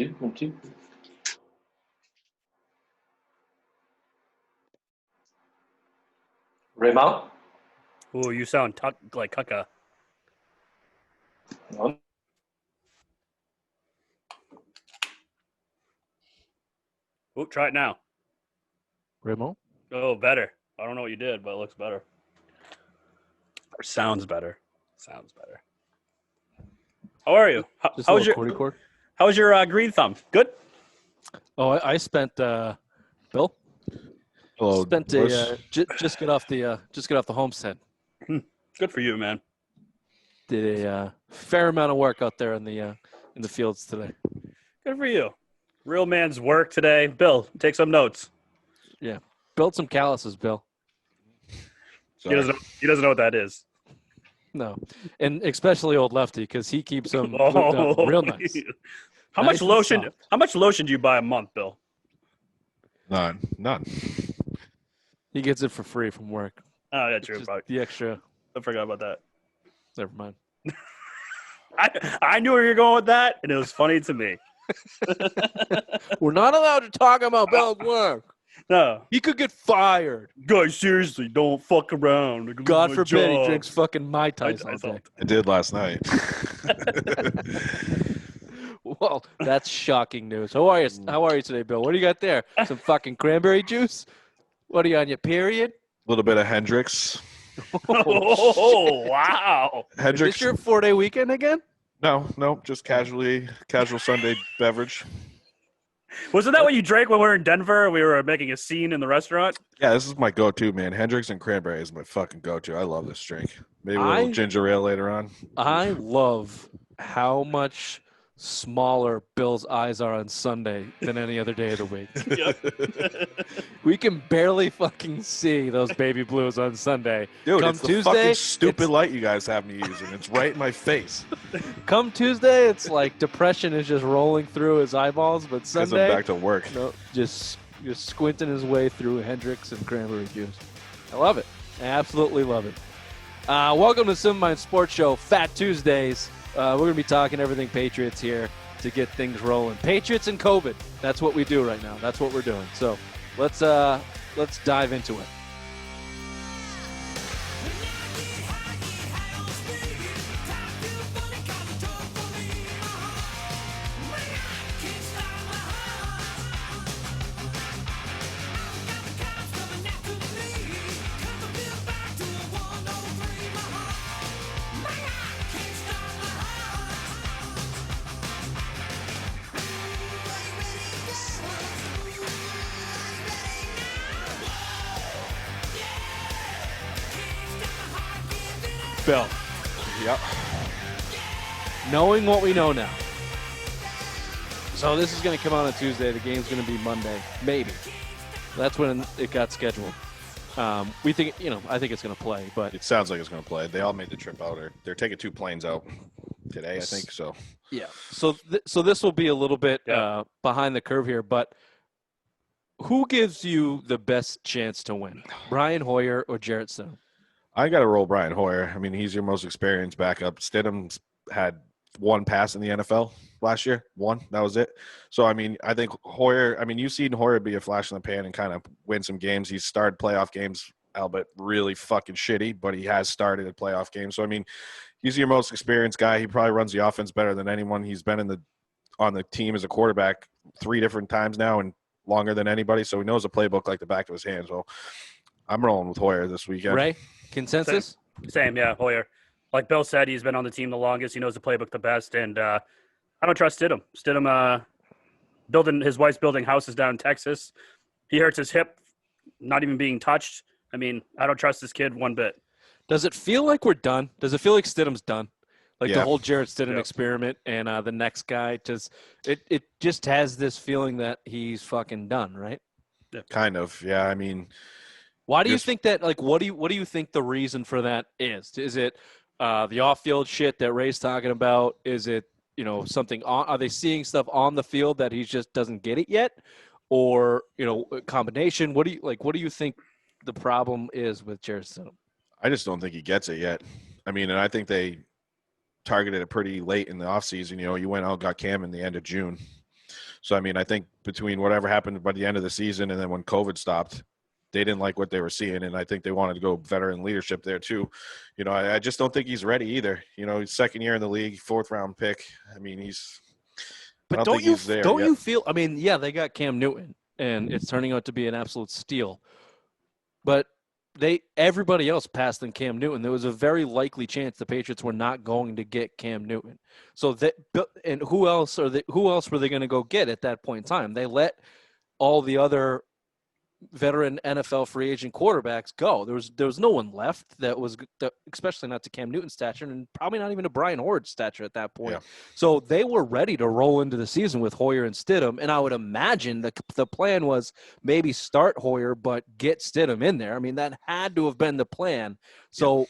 Two, 1, 2. Raymond? Ooh, you sound like Kaka. On. Ooh, try it now. Raymond? Oh, better. I don't know what you did, but it looks better. Or sounds better. Sounds better. How are you? Just How a was little your cordy cord. How was your green thumb? Good. Oh, I spent Bill. Hello, Spent Doris. just get off the homestead. Good for you, man. Did a fair amount of work out there in the fields today. Good for you. Real man's work today. Bill, take some notes. Yeah, built some calluses, Bill. He doesn't know what that is. No, and especially old Lefty because he keeps them Oh, glued up real nice. How Nice much and lotion? soft. How much lotion do you buy a month, Bill? None. He gets it for free from work. Oh, yeah, true. Just Probably. the extra. I forgot about that. Never mind. I knew where you were going with that, and it was funny to me. We're not allowed to talk about Bill's work. No, He could get fired. guys, seriously, don't fuck around. God My forbid he job. drinks fucking Mai Tais I all saw day. I did last night. Well, that's shocking news. How are you? How are you today, Bill? What do you got there? Some fucking cranberry juice? What are you on your period? A little bit of Hendrix. Oh, wow. Is Hendrix. this your 4-day weekend again? No, just casual Sunday beverage. Wasn't that what you drank when we were in Denver? We were making a scene in the restaurant. Yeah, this is my go-to, man. Hendrix and cranberry is my fucking go-to. I love this drink. Maybe a little ginger ale later on. I love how much smaller Bill's eyes are on Sunday than any other day of the week. We can barely fucking see those baby blues on Sunday. Dude, Come it's the Tuesday, fucking stupid it's- light you guys have me using. It's right in my face. Come Tuesday, it's like depression is just rolling through his eyeballs, but Because I'm Sunday, back to work. no, just squinting his way through Hendrix and cranberry juice. I love it. I absolutely love it. Welcome to Sim Mind Sports Show, Fat Tuesdays. We're going to be talking everything Patriots here to get things rolling. Patriots and COVID. That's what we do right now. That's what we're doing. So let's dive into it. Bill, Yep. knowing what we know now. So this is going to come out on Tuesday. The game's going to be Monday, maybe. That's when it got scheduled. We think, I think it's going to play, but It sounds like it's going to play. They all made the trip out. Or they're taking 2 planes out today, I think. So yeah. So this will be a little bit behind the curve here, but who gives you the best chance to win, Brian Hoyer or Jarrett Stidham? I got to roll Brian Hoyer. I mean, he's your most experienced backup. Stidham's had 1 pass in the NFL last year. 1. That was it. So, I mean, I think Hoyer – I mean, you've seen Hoyer be a flash in the pan and kind of win some games. He's started playoff games, albeit really fucking shitty, but he has started a playoff game. So, I mean, he's your most experienced guy. He probably runs the offense better than anyone. He's been on the team as a quarterback 3 different times now and longer than anybody. So, he knows the playbook like the back of his hand. So, I'm rolling with Hoyer this weekend. Ray, consensus? Same, yeah, Hoyer. Like Bill said, he's been on the team the longest. He knows the playbook the best, and I don't trust Stidham. Stidham, his wife's building houses down in Texas. He hurts his hip, not even being touched. I mean, I don't trust this kid one bit. Does it feel like we're done? Does it feel like Stidham's done? Like the Yeah. whole Jarrett Stidham experiment and the next guy just it just has this feeling that he's fucking done, right? Kind of, yeah. I mean, Why do you Just- think that? Like, what do you think the reason for that is? Is it the off-field shit that Ray's talking about? Is it something? Are they seeing stuff on the field that he just doesn't get it yet, or a combination? What do you think the problem is with Jarrett Stidham? I just don't think he gets it yet. I mean, and I think they targeted it pretty late in the offseason. You went out, got Cam in the end of June. So, I mean, I think between whatever happened by the end of the season and then when COVID stopped, they didn't like what they were seeing, and I think they wanted to go veteran leadership there too. You know, I just don't think he's ready either. You know, he's second year in the league, 4th-round pick. I mean, I But don't think he's there yet. you feel? I mean, yeah, they got Cam Newton, and it's turning out to be an absolute steal. But everybody else passed than Cam Newton. There was a very likely chance the Patriots were not going to get Cam Newton. So and who else were they going to go get at that point in time? They let all the other veteran NFL free agent quarterbacks go. There was no one left especially not to Cam Newton's stature, and probably not even to Brian Hoyer's stature at that point. Yeah. So they were ready to roll into the season with Hoyer and Stidham, and I would imagine the plan was maybe start Hoyer but get Stidham in there. I mean, that had to have been the plan. So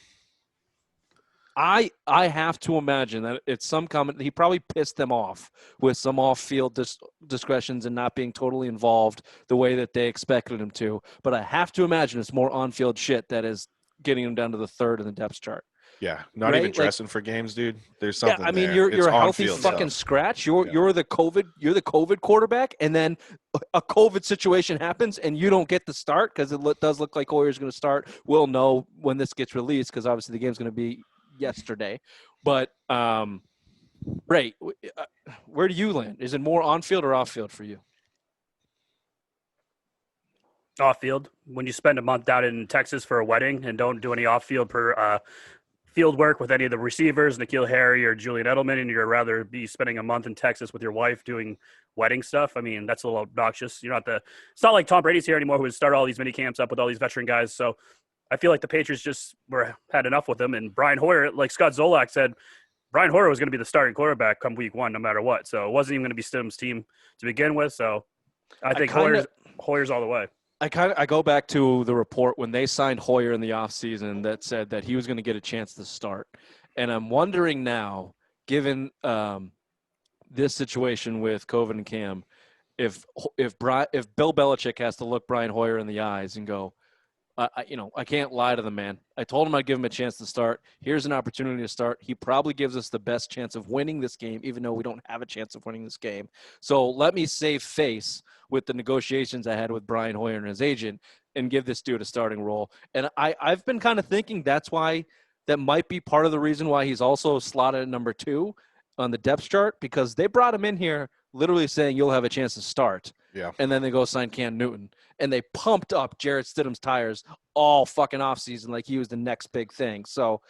I have to imagine that it's some comment. He probably pissed them off with some off-field discretions and not being totally involved the way that they expected him to. But I have to imagine it's more on-field shit that is getting him down to the 3rd in the depth chart. Yeah, not Right? even dressing for games, dude. There's something. Yeah, I mean, there. you're It's a healthy on-field fucking stuff. scratch. You're the COVID quarterback, and then a COVID situation happens, and you don't get the start because it does look like Hoyer's going to start. We'll know when this gets released because obviously the game's going to be yesterday. But Ray, where do you land? Is it more on-field or off-field for you? Off-field. When you spend a month down in Texas for a wedding and don't do any off-field field work with any of the receivers, N'Keal Harry or Julian Edelman, and you'd rather be spending a month in Texas with your wife doing wedding stuff, I mean, that's a little obnoxious. It's not like Tom Brady's here anymore, who would start all these mini camps up with all these veteran guys. So I feel like the Patriots just had enough with him. And Brian Hoyer, like Scott Zolak said, Brian Hoyer was going to be the starting quarterback come week 1, no matter what. So it wasn't even going to be Stidham's team to begin with. So I think Hoyer's all the way. I go back to the report when they signed Hoyer in the offseason that said that he was going to get a chance to start. And I'm wondering now, given this situation with COVID and Cam, if Bill Belichick has to look Brian Hoyer in the eyes and go, I can't lie to the man. I told him I'd give him a chance to start. Here's an opportunity to start. He probably gives us the best chance of winning this game, even though we don't have a chance of winning this game. So let me save face with the negotiations I had with Brian Hoyer and his agent and give this dude a starting role. And I've been kind of thinking that might be part of the reason why he's also slotted at number 2 on the depth chart, because they brought him in here literally saying you'll have a chance to start. Yeah. And then they go sign Cam Newton. And they pumped up Jarrett Stidham's tires all fucking offseason like he was the next big thing. So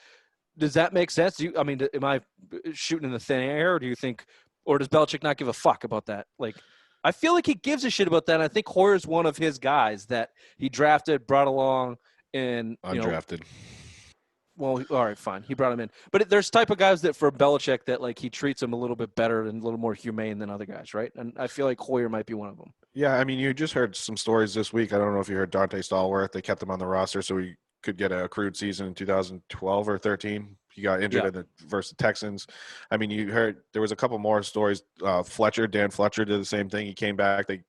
does that make sense? Am I shooting in the thin air, or do you think – or does Belichick not give a fuck about that? Like, I feel like he gives a shit about that. And I think Hoyer's one of his guys that he drafted, brought along, and – Undrafted. Well, all right, fine. He brought him in. But there's type of guys that for Belichick that, like, he treats them a little bit better and a little more humane than other guys, right? And I feel like Hoyer might be one of them. Yeah, I mean, you just heard some stories this week. I don't know if you heard Dante Stallworth. They kept him on the roster so he could get a accrued season in 2012 or 13. He got injured versus the Texans. I mean, you heard there was a couple more stories. Dan Fletcher did the same thing. He came back. They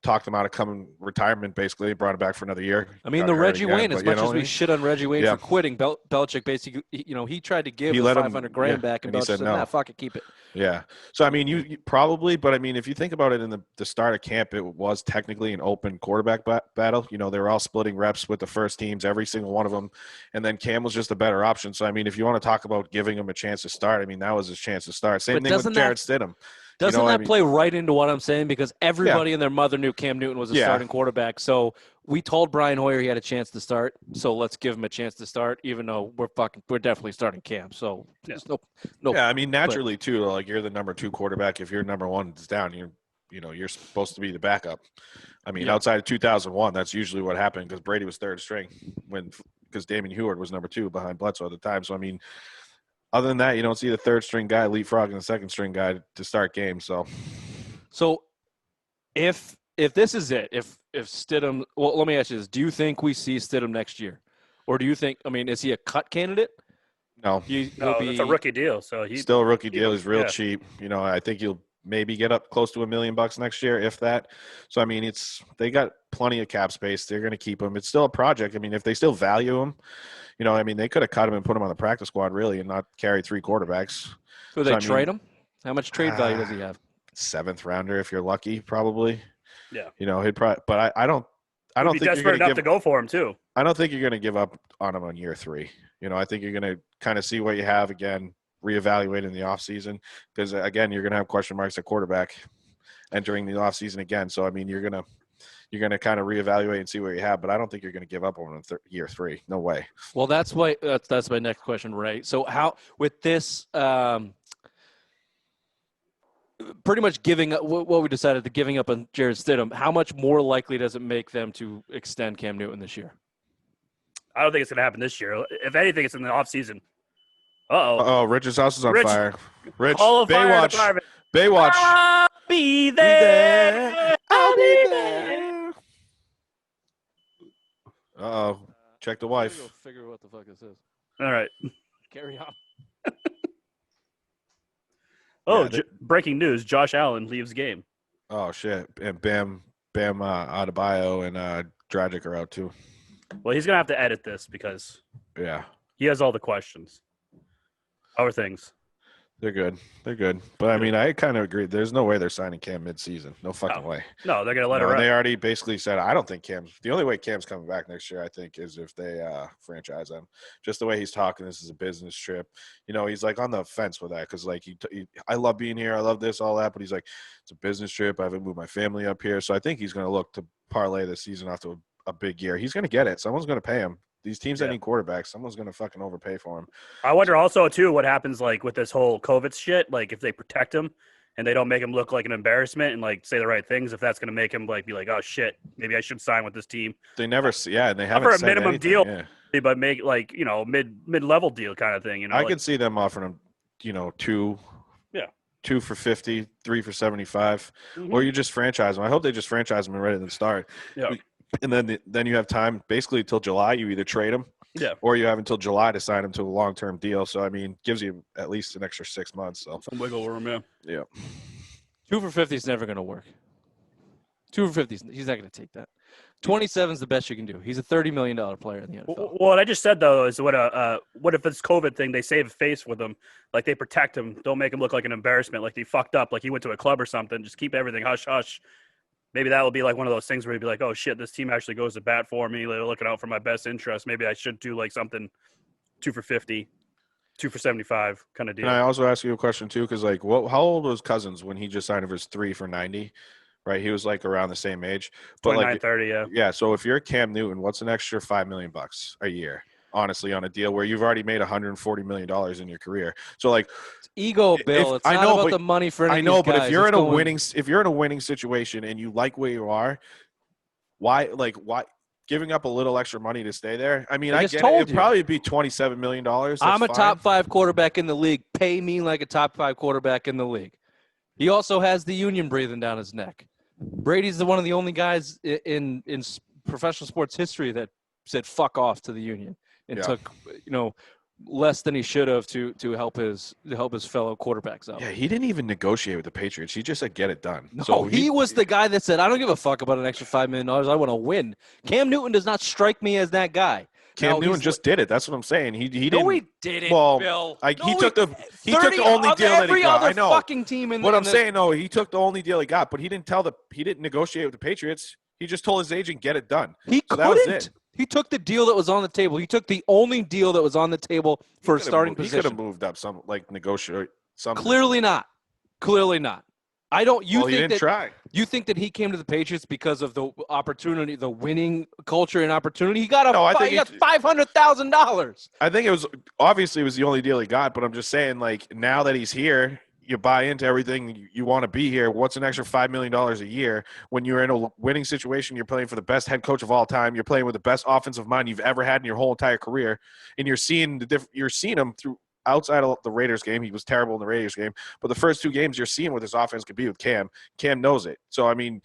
talked him out of coming retirement, basically. Brought him back for another year. I mean, the Reggie Wayne, as much as we shit on Reggie Wayne for quitting, Belichick basically, he tried to give the $500,000 back, and Belichick said, "Nah, fuck it, keep it." Yeah. So, I mean, you probably, but I mean, if you think about it in the start of camp, it was technically an open quarterback battle. You know, they were all splitting reps with the first teams, every single one of them. And then Cam was just a better option. So, I mean, if you want to talk about giving him a chance to start, I mean, that was his chance to start. Same thing with Jarrett Stidham. Doesn't that play right into what I'm saying? Because everybody and their mother knew Cam Newton was a starting quarterback. So we told Brian Hoyer he had a chance to start. So let's give him a chance to start, even though we're definitely starting Cam. So there's no. Yeah, I mean, naturally too. Like, you're the number 2 quarterback. If your number 1 is down, you're supposed to be the backup. I mean, outside of 2001, that's usually what happened because Brady was 3rd string because Damon Heward was number 2 behind Bledsoe at the time. So I mean, other than that, you don't see the 3rd string guy leapfrogging the 2nd string guy to start games. So if this is it, if Stidham, well, let me ask you this: do you think we see Stidham next year, or do you think? I mean, is he a cut candidate? No, it's a rookie deal. So he's still a rookie deal. He's real cheap. You know, I think he'll maybe get up close to $1 million next year, if that. So I mean, they got plenty of cap space. They're going to keep him. It's still a project. I mean, if they still value him. You know, I mean, they could have cut him and put him on the practice squad, really, and not carry 3 quarterbacks. Would they trade him? How much trade value does he have? 7th rounder if you're lucky, probably. Yeah. He'd probably, but I don't Would be think you're desperate going to enough give. to go for him too. I don't think you're going to give up on him on year 3. I think you're going to kind of see what you have again, reevaluate in the offseason, because again, you're going to have question marks at quarterback entering the offseason again. So I mean, you're going to kind of reevaluate and see what you have, but I don't think you're going to give up on him in year 3. No way. Well, that's my next question, right? So how with this pretty much giving up what we decided, the giving up on Jared Stidham, how much more likely does it make them to extend Cam Newton this year? I don't think it's going to happen this year. If anything, it's in the offseason. Uh-oh. Oh, Rich's house is on fire. Rich, Call of fire Baywatch. department. Baywatch. I'll be there. I'll be there. Uh-oh. Check the wife. Go figure what the fuck this is. All right. Carry on. Oh, breaking news. Josh Allen leaves game. Oh, shit. And Bam Adebayo and Dragic are out, too. Well, he's going to have to edit this because he has all the questions. How are things? They're good. But, I mean, I kind of agree. There's no way they're signing Cam mid-season. No fucking way. No, they're going to let it run. They already basically said, I don't think the only way Cam's coming back next year, I think, is if they franchise him. Just the way he's talking, this is a business trip. He's like on the fence with that because, like, I love being here. I love this, all that. But he's like, it's a business trip. I haven't moved my family up here. So I think he's going to look to parlay this season off to a big year. He's going to get it. Someone's going to pay him. These teams that need quarterbacks, someone's going to fucking overpay for him. I wonder also, too, what happens, like, with this whole COVID shit. Like, if they protect him and they don't make him look like an embarrassment and, like, say the right things, if that's going to make him, like, be like, oh, shit, maybe I should sign with this team. They never – and they haven't for a said minimum anything, deal, but make, like, mid-level deal kind of thing. I could see them offering him, 2 for 50, 3 for 75, or you just franchise them. I hope they just franchise them and right at the start. Yeah. And then you have time basically until July. You either trade him, or you have until July to sign him to a long-term deal. So I mean, gives you at least an extra 6 months. So some wiggle room, yeah. 2 for 50 is never going to work. 2 for 50, he's not going to take that. 27 is the best you can do. He's a $30 million player in the NFL. Well, what I just said though is what if it's COVID thing? They save face with him, like they protect him, don't make him look like an embarrassment, like he fucked up, like he went to a club or something. Just keep everything hush hush. Maybe that will be like one of those things where you'd be like, oh, shit, this team actually goes to bat for me. They're looking out for my best interest. Maybe I should do like something 2 for 50, 2 for 75 kind of deal. Can I also ask you a question too? Because like, how old was Cousins when he just signed for his 3 for 90? Right, he was like around the same age. But 29, like 30, yeah. Yeah, so if you're Cam Newton, what's an extra $5 million a year? Honestly, on a deal where you've already made $140 million in your career. So like it's ego, Bill. It's not about the money for any I know, of these but guys. if you're in a winning situation and you like where you are, why giving up a little extra money to stay there? I mean, I get it. It'd probably be $27 million. I'm a top 5 quarterback in the league. Pay me like a top 5 quarterback in the league. He also has the union breathing down his neck. Brady's one of the only guys in professional sports history that said fuck off to the union and took less than he should have to help his fellow quarterbacks out. Yeah, he didn't even negotiate with the Patriots. He just said get it done. No, so he was the guy that said, I don't give a fuck about an extra $5 million. I want to win. Cam Newton does not strike me as that guy. Cam Newton just did it. That's what I'm saying. He didn't. No, he didn't. Well, Bill. He took the only deal that he got. I know. Fucking team in what I'm saying, no, he took the only deal he got, but he didn't negotiate with the Patriots. He just told his agent get it done. He couldn't. That was it. He took the deal that was on the table. He took the only deal that was on the table for a starting position. He could have moved up negotiate something. Clearly not. I don't. He didn't try. You think that he came to the Patriots because of the opportunity, the winning culture and opportunity? He got he got $500,000. I think it was the only deal he got. But I'm just saying, like now that he's here, you buy into everything. You want to be here. What's an extra $5 million a year when you're in a winning situation? You're playing for the best head coach of all time. You're playing with the best offensive mind you've ever had in your whole entire career, and you're seeing him through. Outside of the Raiders game, he was terrible in the Raiders game. But the first 2 games, you're seeing what this offense could be with Cam. Cam knows it. So, I mean,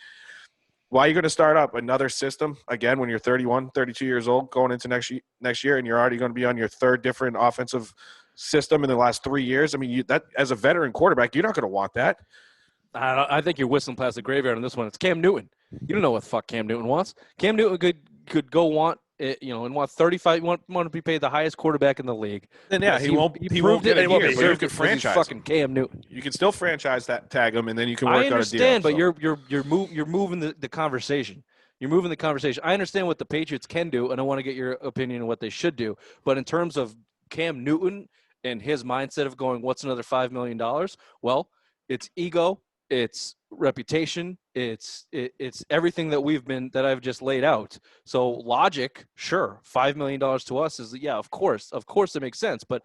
why are you going to start up another system again when you're 31, 32 years old going into next year, and you're already going to be on your 3rd different offensive system in the last 3 years? I mean, that as a veteran quarterback, you're not going to want that. I think you're whistling past the graveyard on this one. It's Cam Newton. You don't know what the fuck Cam Newton wants. Cam Newton could go want and want 35, want to be paid the highest quarterback in the league. Then yeah, Because he won't proved get it. a And he year, but you deserved could it because he's franchise fucking him. Cam Newton. You can still franchise tag him, and then you can I work out a deal. understand, but So. you're moving the conversation. You're moving the conversation. I understand what the Patriots can do, and I want to get your opinion on what they should do. But in terms of Cam Newton and his mindset of going, what's another $5 million? Well, it's ego, it's reputation, it's everything that I've just laid out. So logic, sure, $5 million to us is, yeah, of course it makes sense. But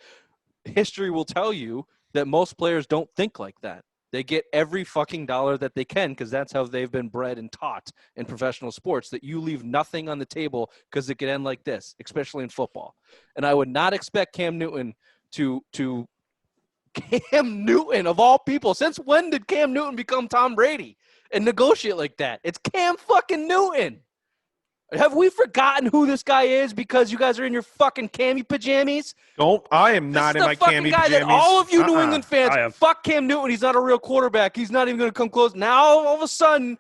history will tell you that most players don't think like that. They get every fucking dollar that they can because that's how they've been bred and taught in professional sports, that you leave nothing on the table because it could end like this, especially in football. And I would not expect Cam Newton to Cam Newton, of all people. Since when did Cam Newton become Tom Brady and negotiate like that? It's Cam fucking Newton. Have we forgotten who this guy is because you guys are in your fucking cami pajamas? I am not in my fucking cami guy pajamas. that all of you New England fans, I am. fuck Cam Newton. He's not a real quarterback. He's not even going to come close. Now all of a sudden,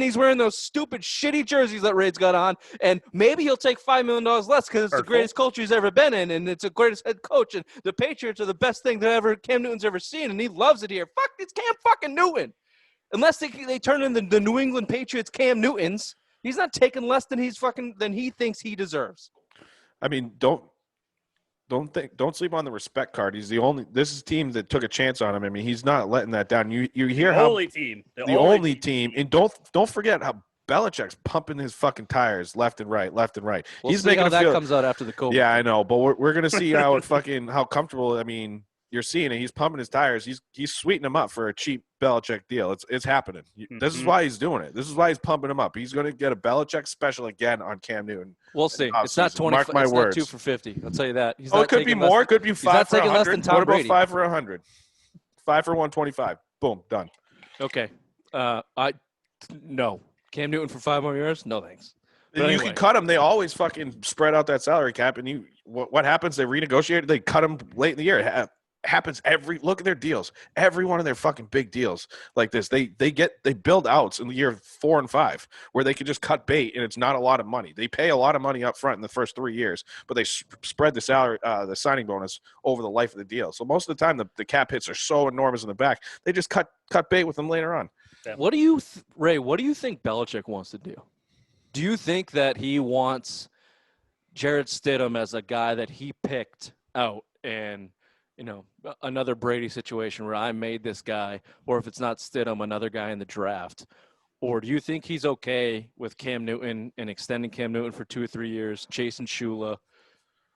he's wearing those stupid, shitty jerseys that Raid's got on, and maybe he'll take $5 million less because it's the greatest coach he's ever been in, and it's the greatest head coach, and the Patriots are the best thing that Cam Newton's ever seen, and he loves it here. Fuck, it's Cam fucking Newton. Unless they turn in the New England Patriots Cam Newtons, he's not taking less than he thinks he deserves. I mean, don't sleep on the respect card. He's this is a team that took a chance on him. I mean, he's not letting that down. You hear the only team, and don't forget how Belichick's pumping his fucking tires left and right. We'll see how that comes out after the COVID. Yeah, I know, but we're gonna see how comfortable. I mean, you're seeing it. He's pumping his tires. He's sweetening them up for a cheap Belichick deal. It's happening. This is why he's doing it. This is why he's pumping him up. He's going to get a Belichick special again on Cam Newton. We'll see. It's not 20. Mark my it's words. Not 2 for 50. I'll tell you that. It could be more. It could be 5 for 100. Less than Tom what about Brady? 5 for 100? 5 for 125. Boom, done. Okay. No. Cam Newton for 5 more years? No thanks. But you can cut him. They always fucking spread out that salary cap, and what happens? They renegotiate. They cut him late in the year. It happens look at their deals. Every one of their fucking big deals like this, they build outs in the year 4 and 5 where they can just cut bait, and it's not a lot of money. They pay a lot of money up front in the first 3 years, but they spread the salary, the signing bonus over the life of the deal. So most of the time, the cap hits are so enormous in the back, they just cut bait with them later on. Yeah. Ray? What do you think Belichick wants to do? Do you think that he wants Jarrett Stidham as a guy that he picked out and, another Brady situation where I made this guy, or if it's not Stidham, another guy in the draft? Or do you think he's okay with Cam Newton and extending Cam Newton for 2 or 3 years, chasing Shula?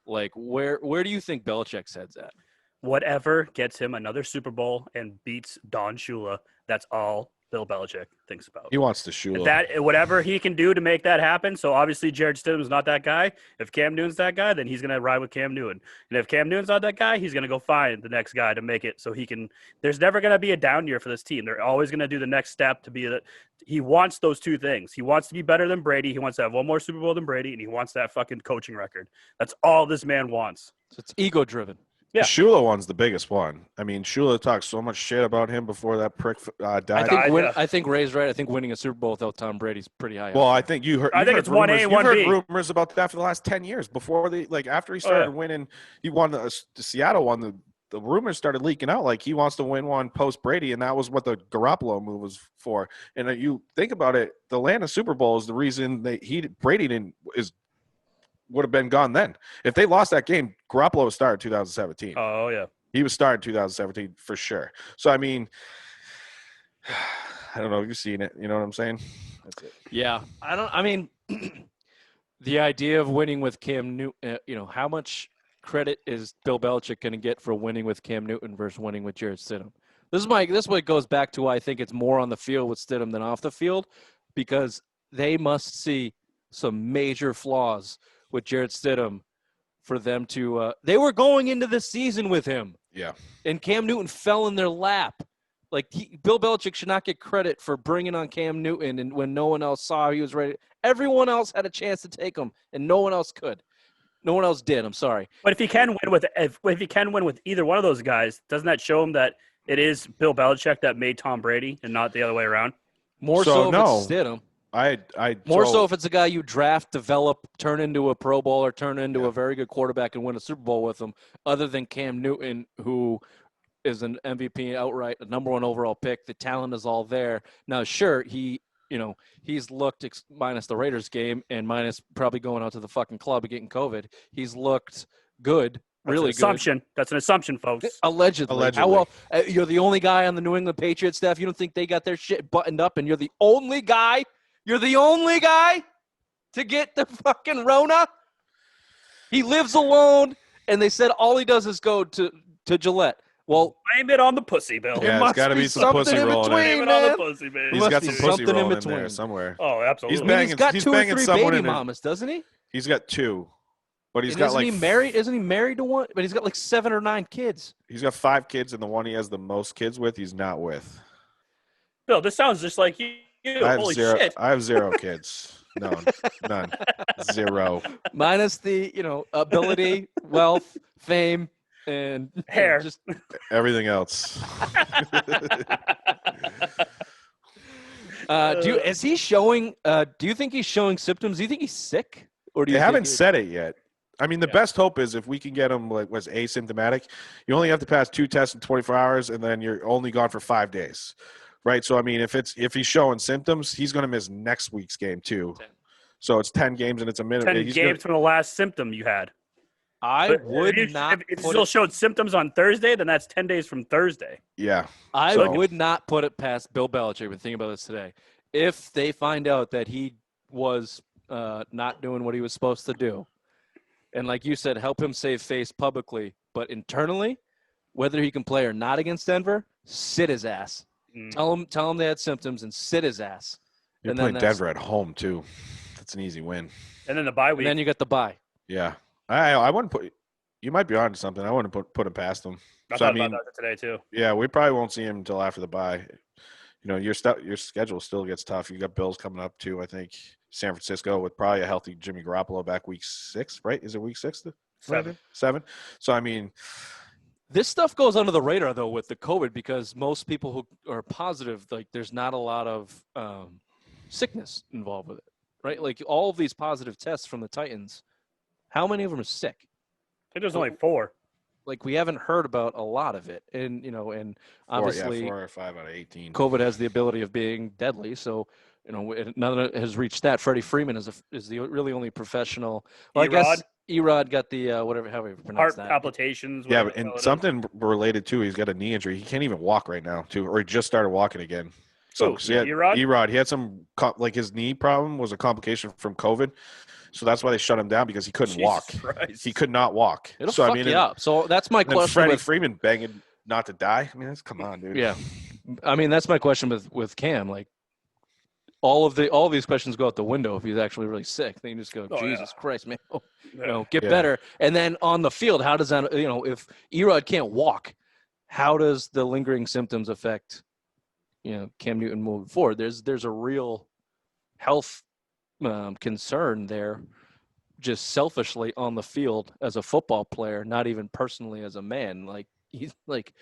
Like, where do you think Belichick's head's at? Whatever gets him another Super Bowl and beats Don Shula, that's all Bill Belichick thinks about. He wants to Shula. That whatever he can do to make that happen. So obviously Jared Stidham's not that guy. If Cam Newton's that guy, then he's going to ride with Cam Newton. And if Cam Newton's not that guy, he's going to go find the next guy to make it so he can. There's never going to be a down year for this team. They're always going to do the next step to be that. He wants those two things. He wants to be better than Brady. He wants to have one more Super Bowl than Brady, and he wants that fucking coaching record. That's all this man wants. So it's ego driven. Yeah. Shula one's the biggest one. I mean, Shula talked so much shit about him before that prick died. I think Ray's right. I think winning a Super Bowl without Tom Brady's pretty high. Well, I think you heard. I think it's 1A and 1B. You've heard rumors about that for the last 10 years. Before after he started winning, he won the Seattle one. The rumors started leaking out like he wants to win one post Brady, and that was what the Garoppolo move was for. And you think about it, the Atlanta Super Bowl is the reason Brady would have been gone then. If they lost that game, Garoppolo was started 2017. Oh, yeah. He was started 2017 for sure. So, I mean, I don't know. You've seen it. You know what I'm saying? That's it. Yeah. The idea of winning with Cam Newton, how much credit is Bill Belichick going to get for winning with Cam Newton versus winning with Jarrett Stidham? This is what goes back to why I think it's more on the field with Stidham than off the field, because they must see some major flaws with Jarrett Stidham for them to they were going into the season with him. Yeah. And Cam Newton fell in their lap. Like, Bill Belichick should not get credit for bringing on Cam Newton and when no one else saw he was ready. Everyone else had a chance to take him, and no one else could. No one else did. I'm sorry. But if he can win with either one of those guys, doesn't that show him that it is Bill Belichick that made Tom Brady and not the other way around? More so if it's Stidham. More so if it's a guy you draft, develop, turn into a Pro Bowler, turn into a very good quarterback and win a Super Bowl with him, other than Cam Newton, who is an MVP outright, a number 1 overall pick. The talent is all there. Now, sure, he's looked, minus the Raiders game and minus probably going out to the fucking club and getting COVID, he's looked good. Really good. That's an assumption, folks. Allegedly. How well? You're the only guy on the New England Patriots staff. You don't think they got their shit buttoned up, and you're the only guy. You're the only guy to get the fucking Rona. He lives alone, and they said all he does is go to Gillette. Well, blame it on the pussy, Bill. Yeah, it's got to be some pussy rolling Blame it on the pussy, man. He's got some pussy rolling in there somewhere. Oh, absolutely. He's got 2 or 3 baby mamas, doesn't he? He's got 2. But isn't he married? Isn't he married to one? But he's got like 7 or 9 kids. He's got 5 kids, and the one he has the most kids with, he's not with. Bill, this sounds just like you. Holy shit! I have 0 kids. None. 0. Minus the ability, wealth, fame, and hair. Just everything else. Is he showing? Do you think he's showing symptoms? Do you think he's sick? Or do you they haven't said it yet. I mean, the best hope is if we can get him was asymptomatic. You only have to pass 2 tests in 24 hours, and then you're only gone for 5 days, right? So I mean, if he's showing symptoms, he's going to miss next week's game too. 10. So it's 10 games, and it's a minute. 10 games from the last symptom you had. If you still showed symptoms on Thursday, then that's 10 days from Thursday. Yeah. I would not put it past Bill Belichick. I've been thinking about this today. If they find out that he was not doing what he was supposed to do, and like you said, help him save face publicly, but internally, whether he can play or not against Denver, sit his ass. Tell him they had symptoms and sit his ass. You're playing Denver at home too. That's an easy win. And then the bye week. And then you got the bye. Yeah. I wouldn't put. You might be on to something. I wouldn't put him past him. I thought about that today too. Yeah, we probably won't see him until after the bye. Your schedule still gets tough. You got Bills coming up too. I think San Francisco with probably a healthy Jimmy Garoppolo back week 6, right? Is it week 6? 7. 7. So I mean, this stuff goes under the radar though with the COVID because most people who are positive, like there's not a lot of sickness involved with it, right? Like all of these positive tests from the Titans, how many of them are sick? I think there's only 4. Like we haven't heard about a lot of it, and and obviously 4 or 5 out of 18. COVID has the ability of being deadly, so none of it has reached that. Freddie Freeman is the really only professional. Well, I guess Erod got the however you pronounce heart that. palpitations. Yeah, and something related to he's got a knee injury. He can't even walk right now, too, or he just started walking again. So Erod, he had some his knee problem was a complication from COVID. So that's why they shut him down because he couldn't walk. Christ. He could not walk. It'll fuck you up. So that's my question. Freddie Freeman begging not to die. I mean, come on, dude. Yeah, I mean that's my question with Cam. Like all of these questions go out the window if he's actually really sick. Then you just go, Jesus Christ, man, get better. And then on the field, how does that? If Erod can't walk, how does the lingering symptoms affect Cam Newton moving forward? There's a real health concern there, just selfishly on the field as a football player, not even personally as a man. Like he's like,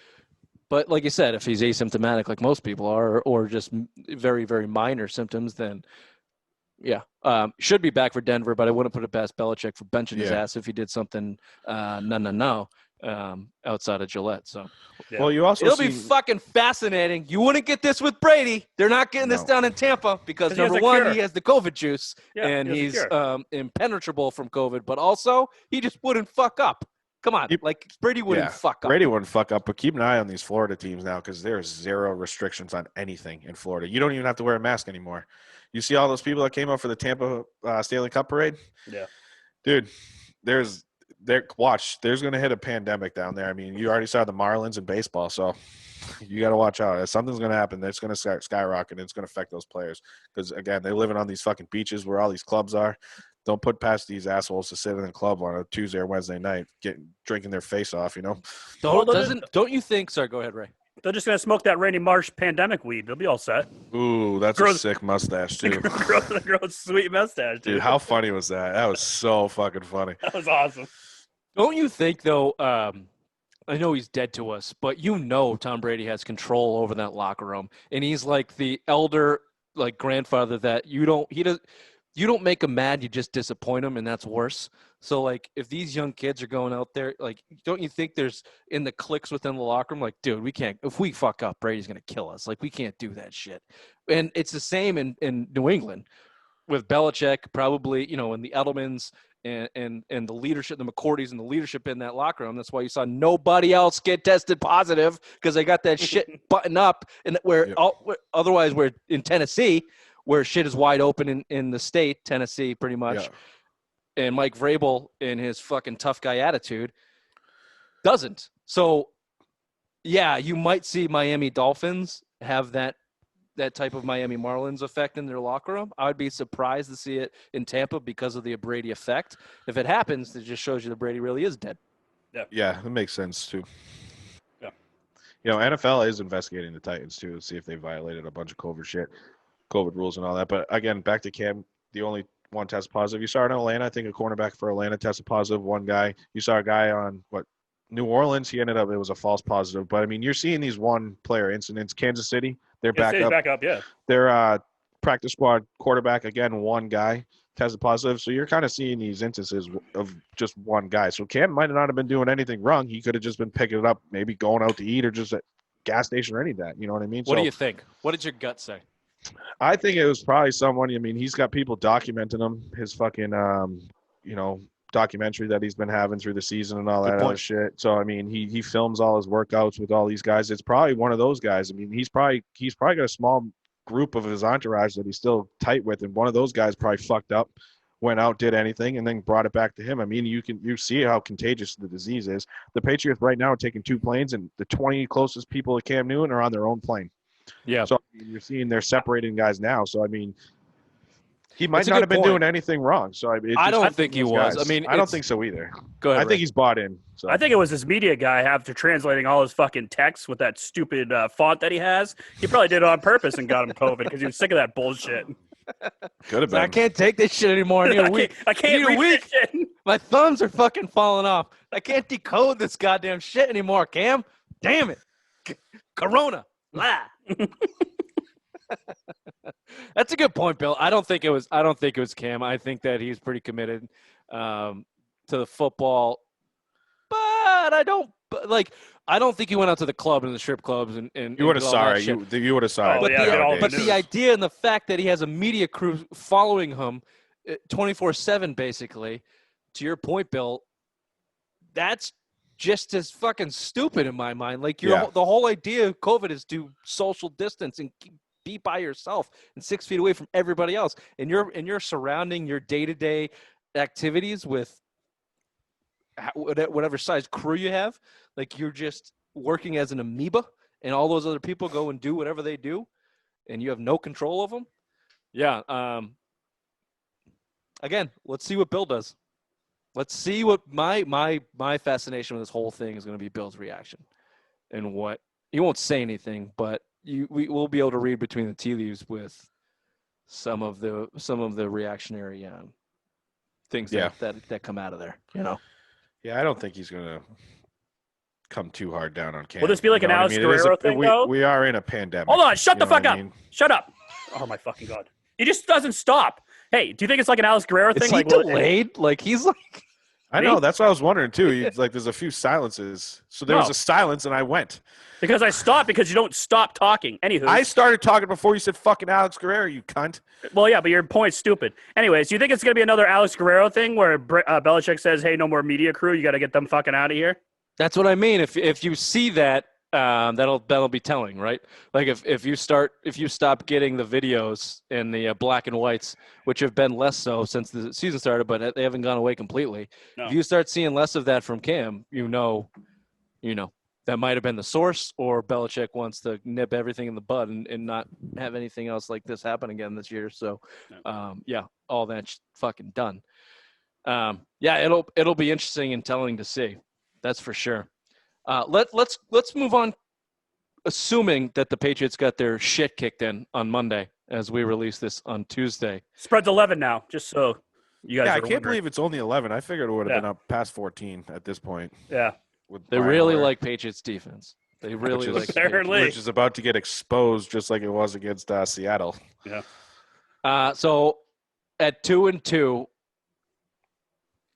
but like you said, if he's asymptomatic, like most people are, or just very, very minor symptoms, then should be back for Denver. But I wouldn't put it past Belichick for benching his ass if he did something outside of Gillette. So, well, it'll be fucking fascinating. You wouldn't get this with Brady. They're not getting this down in Tampa because number one, he has the COVID juice and he's impenetrable from COVID, but also he just wouldn't fuck up. Come on, Brady wouldn't fuck up. Brady wouldn't fuck up, but keep an eye on these Florida teams now because there's 0 restrictions on anything in Florida. You don't even have to wear a mask anymore. You see all those people that came up for the Tampa Stanley Cup parade? Yeah. Dude, there's going to hit a pandemic down there. I mean, you already saw the Marlins in baseball, so you got to watch out. Something's going to happen that's going to start skyrocketing. It's going to affect those players because, again, they're living on these fucking beaches where all these clubs are. Don't put past these assholes to sit in a club on a Tuesday or Wednesday night, drinking their face off, Don't you think – sorry, go ahead, Ray. They're just going to smoke that Randy Marsh pandemic weed. They'll be all set. Ooh, that's a sick mustache, too. Gross sweet mustache, dude. Dude, how funny was that? That was so fucking funny. That was awesome. Don't you think, though, I know he's dead to us, but Tom Brady has control over that locker room, and he's like the elder like grandfather that you don't make him mad, you just disappoint him, and that's worse. So like if these young kids are going out there, like don't you think there's in the cliques within the locker room, like, dude, we can't, if we fuck up, Brady's gonna kill us. Like we can't do that shit. And it's the same in New England with Belichick, probably, and the Edelmans and the leadership, the McCourtys and the leadership in that locker room. That's why you saw nobody else get tested positive because they got that shit buttoned up. And otherwise we're in Tennessee, where shit is wide open in the state, Tennessee, pretty much. Yeah. And Mike Vrabel, in his fucking tough guy attitude, doesn't. So, yeah, you might see Miami Dolphins have that type of Miami Marlins effect in their locker room. I would be surprised to see it in Tampa because of the Brady effect. If it happens, it just shows you that Brady really is dead. Yeah, that makes sense too. Yeah. NFL is investigating the Titans too to see if they violated a bunch of COVID rules and all that. But again, back to Cam, the only one tested positive. You saw it in Atlanta. I think a cornerback for Atlanta tested positive. One guy. You saw a guy on New Orleans. He ended up, it was a false positive. But I mean, you're seeing these one player incidents. Kansas City, they're back up. Yeah. Their practice squad quarterback, again, one guy tested positive. So you're kind of seeing these instances of just one guy. So Cam might not have been doing anything wrong. He could have just been picking it up, maybe going out to eat or just at gas station or any of that. You know what I mean? What do you think? What did your gut say? I think it was probably someone. I mean, he's got people documenting him, his fucking, documentary that he's been having through the season and all that other shit. So I mean, he films all his workouts with all these guys. It's probably one of those guys. I mean, he's probably got a small group of his entourage that he's still tight with, and one of those guys probably fucked up, went out, did anything, and then brought it back to him. I mean, you see how contagious the disease is. The Patriots right now are taking 2 planes, and the 20 closest people to Cam Newton are on their own plane. Yeah. So you're seeing they're separating guys now. So I mean, he might not have been doing anything wrong. So I don't think he was. I mean, I don't think so either. Go ahead, I think he's bought in. So. I think it was this media guy after translating all his fucking texts with that stupid font that he has. He probably did it on purpose and got him COVID because he was sick of that bullshit. Could have been. I can't take this shit anymore. I need a week. I can't read this shit. My thumbs are fucking falling off. I can't decode this goddamn shit anymore, Cam. Damn it. Corona. Blah. That's a good point, Bill. I don't think it was Cam. I think that he's pretty committed to the football, but I don't think he went out to the club and the strip clubs and you would have saw it. You would have saw it. But the idea and the fact that he has a media crew following him 24/7, basically, to your point, Bill, that's just as fucking stupid in my mind. Like the whole idea of COVID is to social distance and be by yourself and 6 feet away from everybody else. And you're surrounding your day-to-day activities with whatever size crew you have. Like you're just working as an amoeba, and all those other people go and do whatever they do, and you have no control of them. Yeah. Again, let's see what Bill does. Let's see what my fascination with this whole thing is going to be. Bill's reaction, and what he won't say anything, but we will be able to read between the tea leaves with some of the reactionary things that come out of there. Yeah, I don't think he's going to come too hard down on Cam. Will this be like an Alex Guerrero thing, though? We are in a pandemic. Hold on, shut the fuck up. Shut up. Oh my fucking God. He just doesn't stop. Hey, do you think it's like an Alex Guerrero thing? Is he delayed? He's like... I know. That's what I was wondering, too. He's like, there's a few silences. So there was a silence, and I went. Because I stopped because you don't stop talking. Anywho. I started talking before you said fucking Alex Guerrero, you cunt. Well, yeah, but your point's stupid. Anyways, do you think it's going to be another Alex Guerrero thing where Belichick says, hey, no more media crew. You got to get them fucking out of here? That's what I mean. If you see that, that'll be telling, right? Like if you stop getting the videos and the black and whites, which have been less so since the season started, but they haven't gone away completely. No. If you start seeing less of that from Cam, you know, that might have been the source, or Belichick wants to nip everything in the bud and not have anything else like this happen again this year. So, all that's fucking done. It'll be interesting and telling to see. That's for sure. Let's move on, assuming that the Patriots got their shit kicked in on Monday as we release this on Tuesday. Spread's 11 now, just so you guys. Yeah, I can't believe it's only 11. I figured it would have been up past 14 at this point. Yeah, they really like Patriots defense. They really like Apparently. which is about to get exposed, just like it was against Seattle. Yeah. So at 2-2,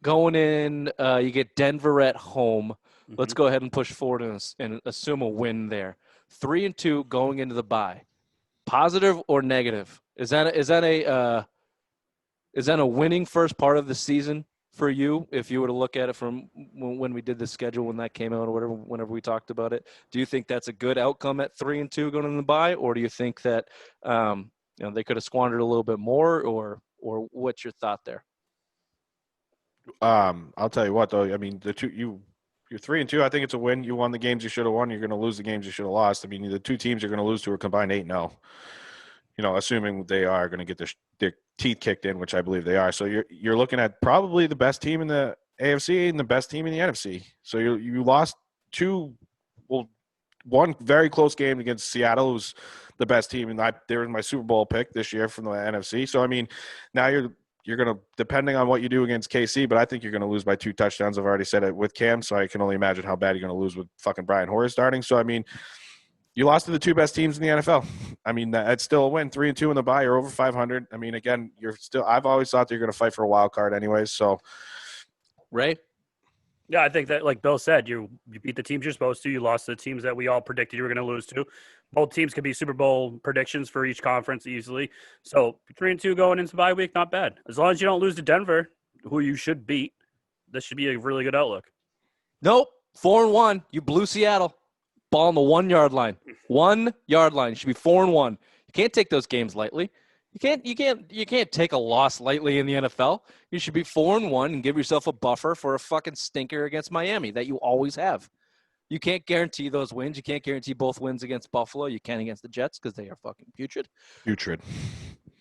going in, you get Denver at home. Let's go ahead and push forward and assume a win there. 3-2 going into the bye. Positive or negative? Is that a winning first part of the season for you? If you were to look at it from when we did the schedule, when that came out, or whatever, whenever we talked about it, do you think that's a good outcome at 3-2 going into the bye, or do you think that they could have squandered a little bit more, or what's your thought there? I'll tell you what, though. I mean, you're 3-2. I think it's a win. You won the games you should have won. You're going to lose the games you should have lost. I mean, the two teams you're going to lose to are combined 8-0. Assuming they are going to get their teeth kicked in, which I believe they are. So you're looking at probably the best team in the AFC and the best team in the NFC. So you lost one very close game against Seattle, who's the best team, and they were my Super Bowl pick this year from the NFC. So I mean, now you're going to, depending on what you do against KC, but I think you're going to lose by 2 touchdowns. I've already said it with Cam, so I can only imagine how bad you're going to lose with fucking Brian Hoyer starting. So, I mean, you lost to the 2 best teams in the NFL. I mean, that's still a win. 3-2 in the bye. You're over 500. I mean, again, I've always thought that you're going to fight for a wild card anyways. So, Ray? Yeah, I think that, like Bill said, you beat the teams you're supposed to. You lost to the teams that we all predicted you were going to lose to. Both teams could be Super Bowl predictions for each conference easily. So 3-2 going into bye week, not bad. As long as you don't lose to Denver, who you should beat, this should be a really good outlook. Nope. 4-1. You blew Seattle. Ball on the 1 yard line. 1 yard line. You should be 4-1. You can't take those games lightly. You can't take a loss lightly in the NFL. You should be 4-1 and give yourself a buffer for a fucking stinker against Miami that you always have. You can't guarantee those wins. You can't guarantee both wins against Buffalo. You can against the Jets because they are fucking putrid. Putrid.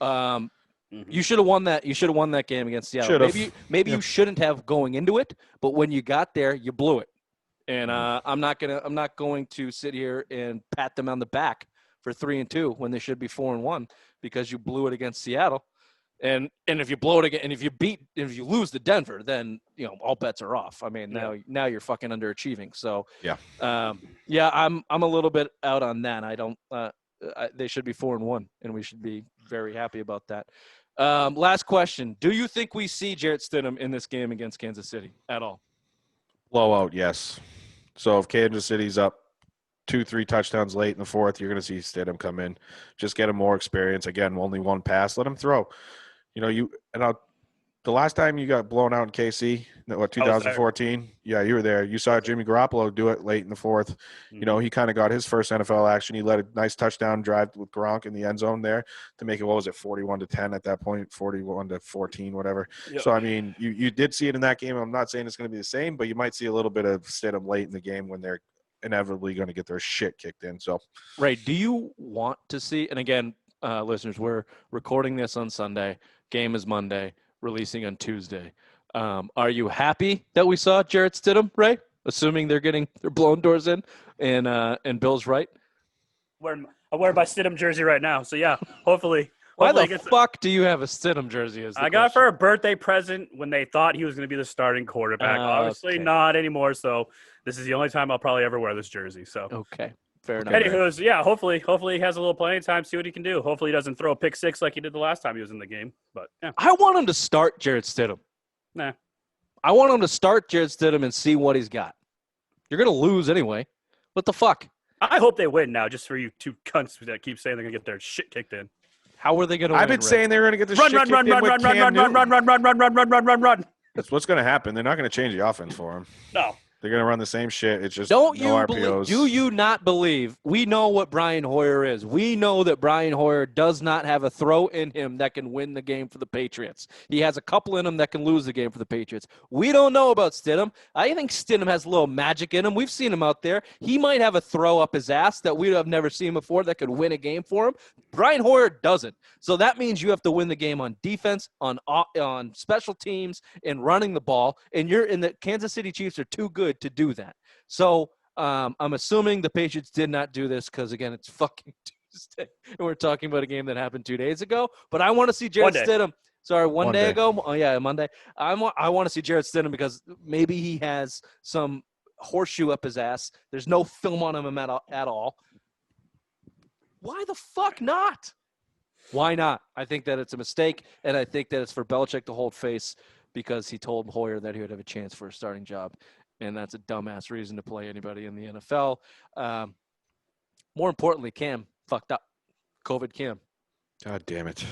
You should have won that. You should have won that game against Seattle. Maybe you shouldn't have going into it, but when you got there, you blew it. And I'm not going to sit here and pat them on the back for 3-2 when they should be 4-1 because you blew it against Seattle. And if you blow it again, and if you lose to Denver, then all bets are off. I mean, now you're fucking underachieving. So I'm a little bit out on that. I don't. They should be 4-1, and we should be very happy about that. Last question: do you think we see Jarrett Stidham in this game against Kansas City at all? Blowout, yes. So if Kansas City's up 2-3 touchdowns late in the fourth, you're going to see Stidham come in. Just get him more experience. Again, only one pass. Let him throw. The last time you got blown out in KC, 2014? Yeah, you were there. You saw Jimmy Garoppolo do it late in the fourth. Mm-hmm. He kind of got his first NFL action. He led a nice touchdown drive with Gronk in the end zone there to make it, 41-10 at that point, 41-14, whatever. Yep. So, I mean, you did see it in that game. I'm not saying it's going to be the same, but you might see a little bit of Stidham late in the game when they're inevitably going to get their shit kicked in. So, Ray, do you want to see – and again, listeners, we're recording this on Sunday. Game is Monday. Releasing on Tuesday. Are you happy that we saw Jarrett Stidham, Ray? Assuming they're getting their blown doors in and Bill's right? I'm wearing my Stidham jersey right now. So, yeah, hopefully. Why the fuck do you have a Stidham jersey? I got it for a birthday present when they thought he was going to be the starting quarterback. Obviously not anymore. So this is the only time I'll probably ever wear this jersey. So okay. Fair enough. Anywho's, yeah, hopefully he has a little playing time, see what he can do. Hopefully he doesn't throw a pick six like he did the last time he was in the game. But yeah. I want him to start Jarrett Stidham. Nah. I want him to start Jarrett Stidham and see what he's got. You're going to lose anyway. What the fuck? I hope they win now, just for you two cunts that keep saying they're going to get their shit kicked in. How are they going to win? I've been saying they were going to get their shit kicked in with Cam Newton. Run. That's what's going to happen. They're not going to change the offense for him. No. They're going to run the same shit. It's just Don't no you RPOs. do you not believe? We know what Brian Hoyer is. We know that Brian Hoyer does not have a throw in him that can win the game for the Patriots. He has a couple in him that can lose the game for the Patriots. We don't know about Stidham. I think Stidham has a little magic in him. We've seen him out there. He might have a throw up his ass that we have never seen before that could win a game for him. Brian Hoyer doesn't. So that means you have to win the game on defense, on special teams, and running the ball. And the Kansas City Chiefs are too good to do that. So I'm assuming the Patriots did not do this because, again, it's fucking Tuesday. And we're talking about a game that happened 2 days ago. But I want to see Jarrett Stidham. Sorry, one day ago. Oh, yeah, Monday. I want to see Jarrett Stidham because maybe he has some horseshoe up his ass. There's no film on him at all. Why the fuck not? Why not? I think that it's a mistake, and I think that it's for Belichick to hold face because he told Hoyer that he would have a chance for a starting job, and that's a dumbass reason to play anybody in the NFL. More importantly, Cam fucked up. COVID Cam. God damn it.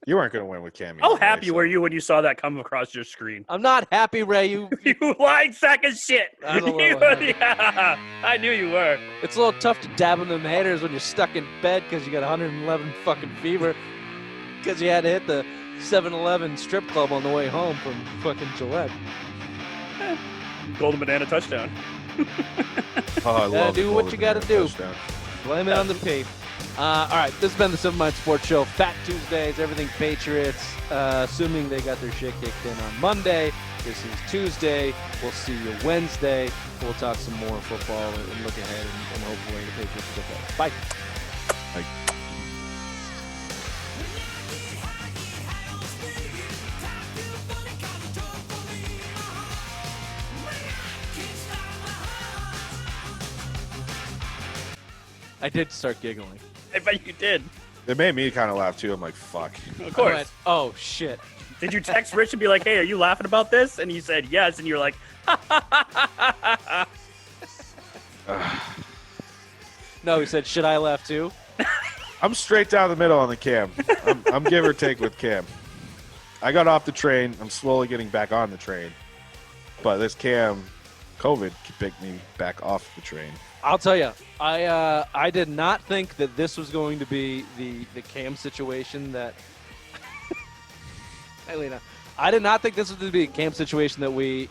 You weren't going to win with Cam. How anyway, happy so- were you when you saw that come across your screen? I'm not happy, Ray. You lying sack of shit. I was a little happy. Yeah, I knew you were. It's a little tough to dab in them haters when you're stuck in bed because you got 111 fucking fever because you had to hit the 7-Eleven strip club on the way home from fucking Gillette. Golden banana touchdown. Oh, I love do the what golden you gotta banana do. touchdown. Blame it on the P. All right, this has been the Seven Mind Sports Show. Fat Tuesdays, everything Patriots. Assuming they got their shit kicked in on Monday. This is Tuesday. We'll see you Wednesday. We'll talk some more football and look ahead and hopefully the Patriots will get better. Bye. Like, I did start giggling. I bet you did. it made me kind of laugh too. I'm like, fuck. Of I course. went, oh, shit. Did you text Rich and be like, hey, are you laughing about this? And he said yes. And you're like, No, he said, should I laugh too? I'm straight down the middle on the Cam. I'm give or take with Cam. I got off the train. I'm slowly getting back on the train. But this Cam, COVID picked me back off the train. I'll tell you, I did not think that this was going to be the Cam situation that. Hey, Lena, I did not think this was going to be a Cam situation that we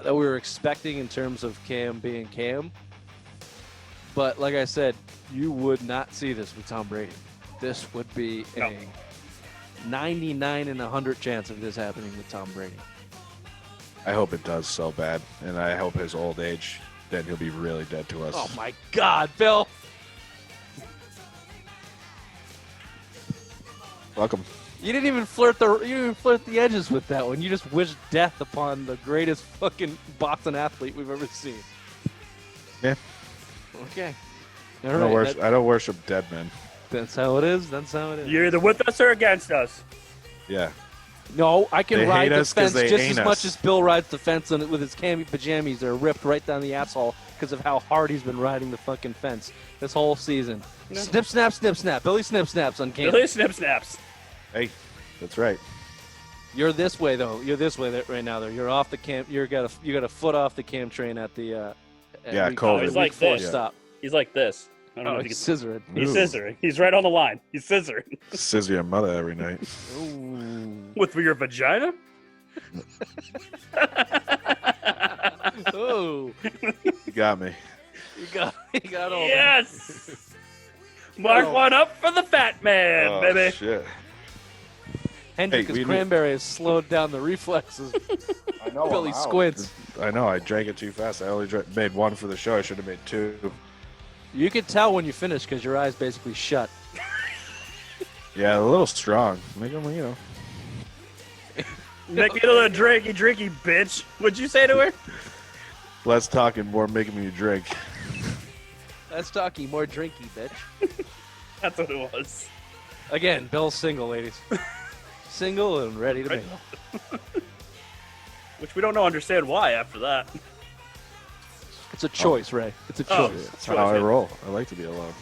were expecting in terms of Cam being Cam. But like I said, you would not see this with Tom Brady. This would be a 99 in 100 chance of this happening with Tom Brady. I hope it does so bad. And I hope his old age, then he'll be really dead to us. Oh my God, Bill! Welcome. You didn't even flirt the edges with that one. You just wished death upon the greatest fucking Boston athlete we've ever seen. Yeah. Okay. I don't worship dead men. That's how it is. That's how it is. you're either with us or against us. Yeah. No, I can They ride hate the us 'cause fence they just ain't as much us. as Bill rides the fence with his cami pajamas. They're ripped right down the asshole because of how hard he's been riding the fucking fence this whole season. No. Snip, snap, snip, snap. Billy snip, snaps on Cam. Billy snip snaps. Hey, that's right. You're this way though. You're this way right now though. You're off the Cam. You got a foot off the Cam train at the. Yeah, week- COVID. He's like week 4 this. stop. He's like this. I don't Oh, know if you he's can. scissoring. He's Ooh. scissoring. He's right on the line. He's scissoring. Scissor your mother every night. Ooh. With your vagina? Ooh. You got me. You got all that. Yes! Mark Oh. one up for the fat man, Oh, baby. shit. Hendrick, Hey, his we need- cranberry has slowed down the reflexes. I know. Billy squints. I know. I drank it too fast. I only made one for the show. I should have made two. You can tell when you finish because your eyes basically shut. Yeah, a little strong. Make them, you know. Make me a little drinky, bitch. What'd you say to her? Less talking, more making me drink. That's talking more drinky, bitch. That's what it was. Again, Bill's single, ladies. Single and ready to Right. mingle. Which we don't know understand why after that. It's a choice, Ray. It's a Oh. choice. That's how I roll. I like to be alone.